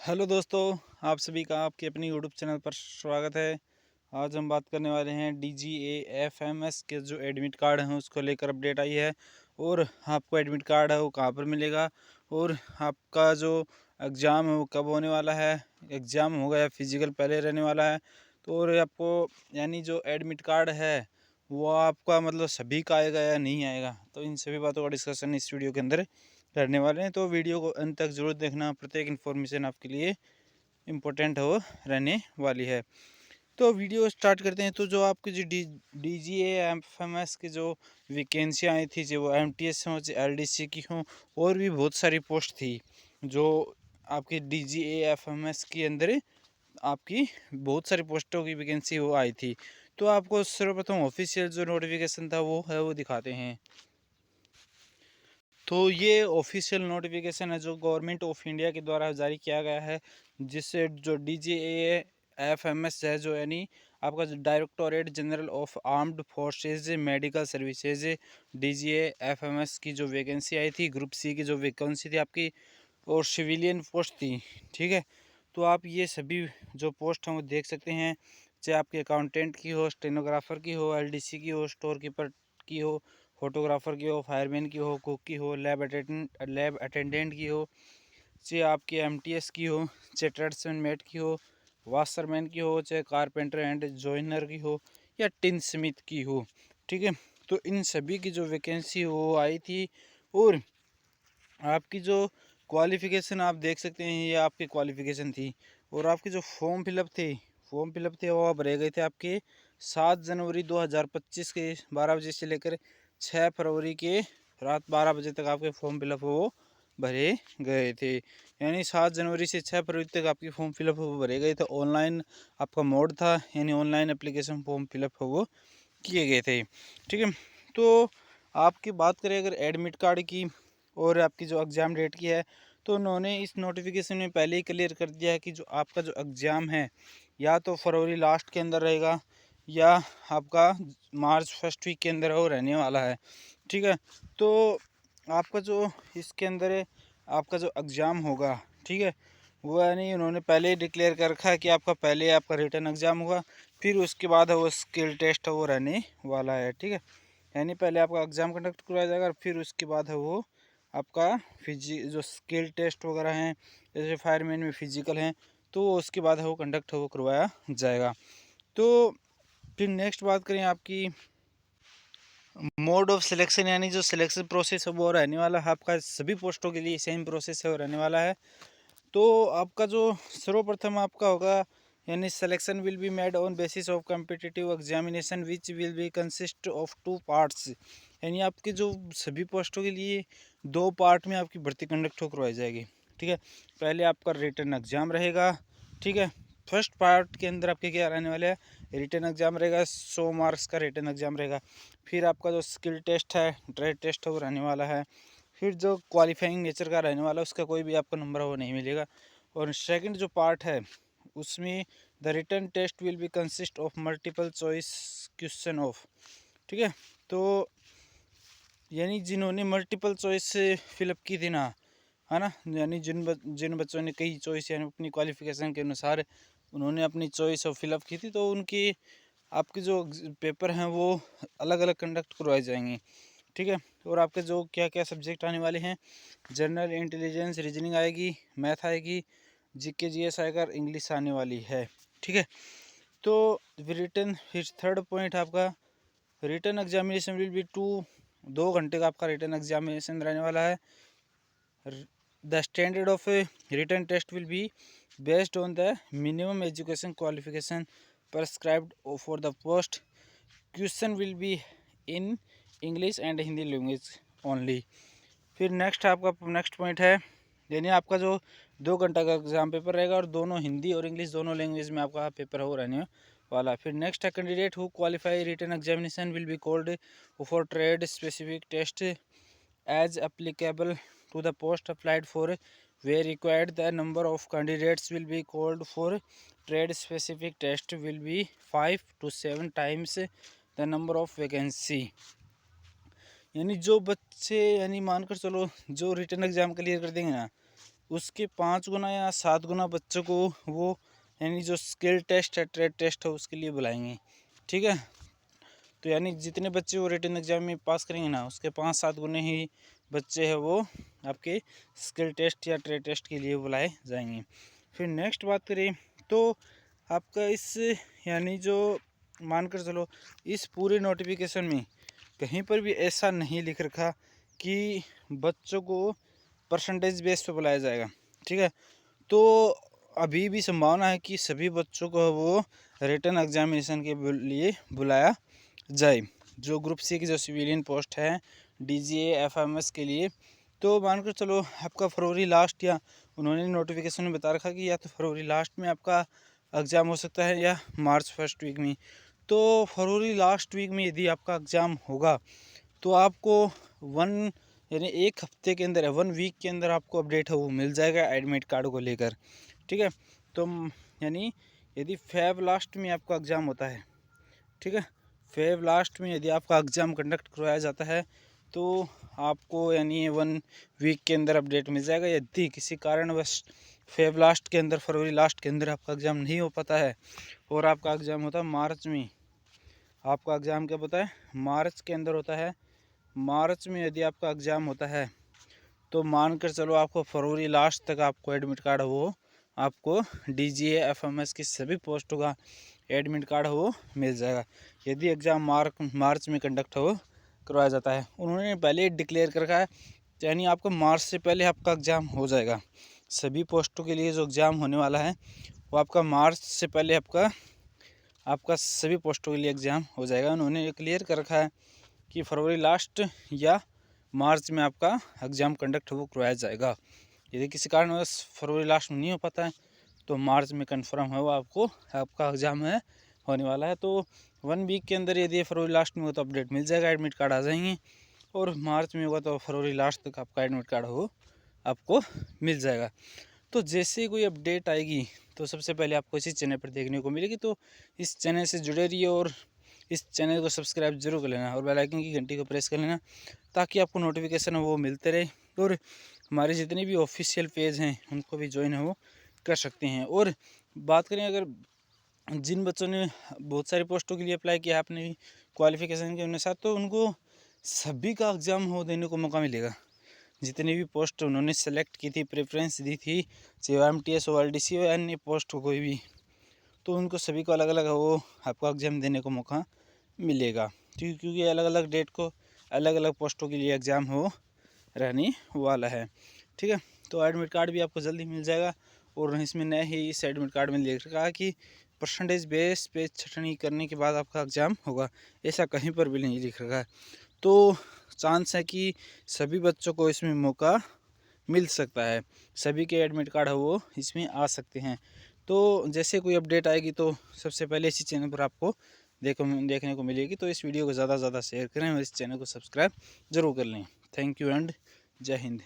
Hello दोस्तों, आप सभी का आपके अपनी यूट्यूब चैनल पर स्वागत है। आज हम बात करने वाले हैं DGA-FMS के जो एडमिट कार्ड हैं उसको लेकर अपडेट आई है। और आपको एडमिट कार्ड है वो कहाँ पर मिलेगा, और आपका जो एग्ज़ाम है वो कब होने वाला है, एग्ज़ाम होगा या फिजिकल पहले रहने वाला है। तो और आपको यानी जो एडमिट कार्ड है वो आपका मतलब सभी का आएगा या नहीं आएगा, तो इन सभी बातों का डिस्कशन इस वीडियो के अंदर करने वाले हैं। तो वीडियो को अंत तक जरूर देखना, प्रत्येक इन्फॉर्मेशन आपके लिए इम्पोर्टेंट हो रहने वाली है। तो वीडियो स्टार्ट करते हैं। तो जो आपकी जो DGA-FMS की जो वैकेंसी आई थी, जो वो MTS हो, LDC की हों, और भी बहुत सारी पोस्ट थी जो आपकी DGA-FMS के अंदर आपकी बहुत सारी पोस्टों की वैकेंसी वो आई थी। तो आपको सर्वप्रथम ऑफिशियल जो नोटिफिकेशन था वो है वो दिखाते हैं। तो ये ऑफिशियल नोटिफिकेशन है जो गवर्नमेंट ऑफ इंडिया के द्वारा जारी किया गया है, जिससे जो DGA-FMS है, जो यानी आपका जो directorate general of armed forces medical services, DGA-FMS की जो वैकेंसी आई थी, ग्रुप सी की जो वैकेंसी थी आपकी, और सिविलियन पोस्ट थी। ठीक है, तो आप ये सभी जो पोस्ट हैं वो देख सकते हैं, चाहे आपके अकाउंटेंट की हो, स्टेनोग्राफर की हो, LDC की हो, स्टोर कीपर की हो, फोटोग्राफर की हो, फायरमैन की हो, कुक की हो, लैब अटेंडेंट की हो, चाहे आपकी MTS की हो, चाहे ट्रेड्समैन मेट की हो, वाशरमैन की हो, चाहे कारपेंटर एंड जॉइनर की हो, या टिन स्मिथ की हो। ठीक है, तो इन सभी की जो वैकेंसी वो आई थी। और आपकी जो क्वालिफ़िकेशन आप देख सकते हैं, ये आपकी क्वालिफ़िकेशन थी। और आपके जो फॉर्म फिलअप थे वो भरे गए थे आपके 7 जनवरी 2025 के 12 बजे से लेकर 6 फरवरी के रात 12 बजे तक आपके फॉर्म फिलअप वो भरे गए थे। यानी 7 जनवरी से 6 फरवरी तक आपकी फॉर्म फिलअप वो भरे गए थे। ऑनलाइन आपका मोड था, यानी ऑनलाइन एप्लीकेशन फॉर्म फिलअप वो किए गए थे। ठीक है, तो आपकी बात करें अगर एडमिट कार्ड की और आपकी जो एग्ज़ाम डेट की है, तो उन्होंने इस नोटिफिकेशन में पहले ही क्लियर कर दिया है कि जो आपका जो एग्ज़ाम है या तो फरवरी लास्ट के अंदर रहेगा, या आपका मार्च फर्स्ट वीक के अंदर वो रहने वाला है। ठीक है, तो आपका जो इसके अंदर है, आपका जो एग्ज़ाम होगा, ठीक है, वो यानी उन्होंने पहले ही डिक्लेयर कर रखा है कि आपका पहले आपका रिटन एग्ज़ाम होगा, फिर उसके बाद है वो स्किल टेस्ट है वो रहने वाला है। ठीक है, यानी पहले आपका एग्ज़ाम कंडक्ट करवाया जाएगा, फिर उसके बाद है वो आपका जो स्किल टेस्ट वगैरह हैं, जैसे फायरमैन में फिजिकल हैं, तो उसके बाद है वो कंडक्ट है वो करवाया जाएगा। तो फिर नेक्स्ट बात करें आपकी मोड ऑफ सिलेक्शन, यानी जो सिलेक्शन प्रोसेस है वो रहने वाला है आपका सभी पोस्टों के लिए सेम प्रोसेस है वो रहने वाला है। तो आपका जो सर्वप्रथम आपका होगा, यानी selection will be made on basis of competitive examination which will be consist of 2 parts. यानी आपके जो सभी पोस्टों के लिए 2 पार्ट में आपकी भर्ती कंडक्ट करवाई जाएगी। ठीक है, पहले आपका रिटन एग्ज़ाम रहेगा। ठीक है, फर्स्ट पार्ट के अंदर आपके क्या रहने वाले हैं, रिटन एग्ज़ाम रहेगा, 100 मार्क्स का रिटन एग्ज़ाम रहेगा। फिर आपका जो स्किल टेस्ट है, ट्रेड टेस्ट है वो रहने वाला है। फिर जो क्वालिफाइंग नेचर का रहने वाला है उसका कोई भी आपको नंबर वो नहीं मिलेगा। और सेकंड जो पार्ट है उसमें the written test will be consist of multiple choice question of. ठीक है, तो यानी जिन्होंने मल्टीपल चॉइस से फिलअप की थी ना, है ना, यानी जिन बच्चों ने कई चॉइस यानी अपनी क्वालिफिकेशन के अनुसार उन्होंने अपनी चॉइस और फिलअप की थी, तो उनकी आपके जो पेपर हैं वो अलग अलग कंडक्ट करवाए जाएंगे। ठीक है, और आपके जो क्या क्या सब्जेक्ट आने वाले हैं, जनरल इंटेलिजेंस, रीजनिंग आएगी, मैथ आएगी, जीके जीएस आएगा, और इंग्लिश आने वाली है। ठीक है, तो रिटन फिर थर्ड पॉइंट आपका रिटन एग्जामिनेशन विल बी 2 घंटे का आपका रिटन एग्जामिनेशन रहने वाला है। The standard of written test will be based on the minimum education qualification prescribed for the post. Question will be in English and Hindi language only. फिर next point है, यानी आपका जो 2 घंटा का एग्जाम पेपर रहेगा और दोनों हिंदी और इंग्लिश दोनों लैंग्वेज में आपका पेपर हो रहने वाला। फिर नेक्स्ट है, candidate who qualify written examination will be called for trade specific test as applicable to the post applied for where required the number of candidates will be called for trade specific test will be 5 to 7 times the number of vacancy। यानी जो बच्चे यानी मानकर चलो जो written exam clear कर देंगे ना, उसके 5 गुना या 7 गुना बच्चों को वो यानी जो स्किल टेस्ट है, ट्रेड टेस्ट है, उसके लिए बुलाएंगे। ठीक है, तो यानी जितने बच्चे वो रिटन एग्ज़ाम में पास करेंगे ना, उसके 5-7 गुने ही बच्चे हैं वो आपके स्किल टेस्ट या ट्रेड टेस्ट के लिए बुलाए जाएंगे। फिर नेक्स्ट बात करें तो आपका इस यानी जो मानकर चलो इस पूरे नोटिफिकेशन में कहीं पर भी ऐसा नहीं लिख रखा कि बच्चों को परसेंटेज बेस पे बुलाया जाएगा। ठीक है, तो अभी भी संभावना है कि सभी बच्चों को वो रिटन एग्जामिनेशन के लिए बुलाया जाए। जो ग्रुप सी की जो सिविलियन पोस्ट है DGA FMS के लिए, तो मानकर चलो आपका फरवरी लास्ट या उन्होंने नोटिफिकेशन में बता रखा कि या तो फरवरी लास्ट में आपका एग्ज़ाम हो सकता है या मार्च फर्स्ट वीक में। तो फरवरी लास्ट वीक में यदि आपका एग्ज़ाम होगा तो आपको यानी 1 हफ्ते के अंदर 1 वीक के अंदर आपको अपडेट है वो मिल जाएगा एडमिट कार्ड को लेकर। ठीक है, तो यानी यदि फेब लास्ट में आपका एग्ज़ाम होता है, ठीक है, फेब लास्ट में यदि आपका एग्ज़ाम कंडक्ट करवाया जाता है तो आपको यानी 1 वीक के अंदर अपडेट मिल जाएगा। यदि किसी कारणवश फेब लास्ट के अंदर, फरवरी लास्ट के अंदर आपका एग्ज़ाम नहीं हो पाता है और आपका एग्ज़ाम होता है मार्च में, आपका एग्ज़ाम क्या होता है मार्च के अंदर होता है, मार्च में यदि आपका एग्ज़ाम होता है तो मानकर चलो आपको फरवरी लास्ट तक आपको एडमिट कार्ड वो आपको DGA FMS की सभी पोस्टों का एडमिट कार्ड वो मिल जाएगा। यदि एग्ज़ाम मार्च में कंडक्ट हो करवाया जाता है, उन्होंने पहले डिक्लेयर कर रखा है यानी आपको मार्च से पहले आपका एग्ज़ाम हो जाएगा। सभी पोस्टों के लिए जो एग्ज़ाम होने वाला है वो आपका मार्च से पहले आपका सभी पोस्टों के लिए एग्ज़ाम हो जाएगा। उन्होंने क्लियर कर रखा है कि फरवरी लास्ट या मार्च में आपका एग्ज़ाम कंडक्ट वो करवाया जाएगा। यदि किसी कारण फरवरी लास्ट में नहीं हो पाता है तो मार्च में कंफर्म है वो आपका एग्ज़ाम है होने वाला है। तो 1 वीक के अंदर यदि फरवरी लास्ट में हो तो अपडेट मिल जाएगा, एडमिट कार्ड आ जाएंगे, और मार्च में होगा तो फरवरी लास्ट तक आपका एडमिट कार्ड हो आपको मिल जाएगा। तो जैसे ही कोई अपडेट आएगी तो सबसे पहले आपको इसी चैनल पर देखने को मिलेगी। तो इस चैनल से जुड़े रहिए और इस चैनल को सब्सक्राइब जरूर कर लेना और बेल आइकन की घंटी को प्रेस कर लेना ताकि आपको नोटिफिकेशन वो मिलते रहे। और हमारे जितने भी ऑफिशियल पेज हैं उनको भी ज्वाइन हो कर सकते हैं। और बात करें अगर जिन बच्चों ने बहुत सारी पोस्टों के लिए अप्लाई किया है अपने क्वालिफिकेशन के अनुसार, तो उनको सभी का एग्ज़ाम हो देने को मौका मिलेगा। जितनी भी पोस्ट उन्होंने सेलेक्ट की थी, प्रेफरेंस दी थी, चाहे MTS हो, RDC हो, अन्य पोस्ट हो कोई भी, तो उनको सभी को अलग अलग वो आपको एग्ज़ाम देने को मौका मिलेगा। क्योंकि अलग अलग डेट को अलग अलग पोस्टों के लिए एग्ज़ाम हो रहने वाला है। ठीक है, तो एडमिट कार्ड भी आपको जल्दी मिल जाएगा। और इसमें नए ही इस एडमिट कार्ड में लिख रखा है कि परसेंटेज बेस पे छटनी करने के बाद आपका एग्ज़ाम होगा, ऐसा कहीं पर भी नहीं लिख रखा है। तो चांस है कि सभी बच्चों को इसमें मौका मिल सकता है, सभी के एडमिट कार्ड है वो इसमें आ सकते हैं। तो जैसे कोई अपडेट आएगी तो सबसे पहले इसी चैनल पर आपको देखने को मिलेगी। तो इस वीडियो को ज़्यादा से ज़्यादा शेयर करें और इस चैनल को सब्सक्राइब ज़रूर कर लें। थैंक यू एंड जय हिंद।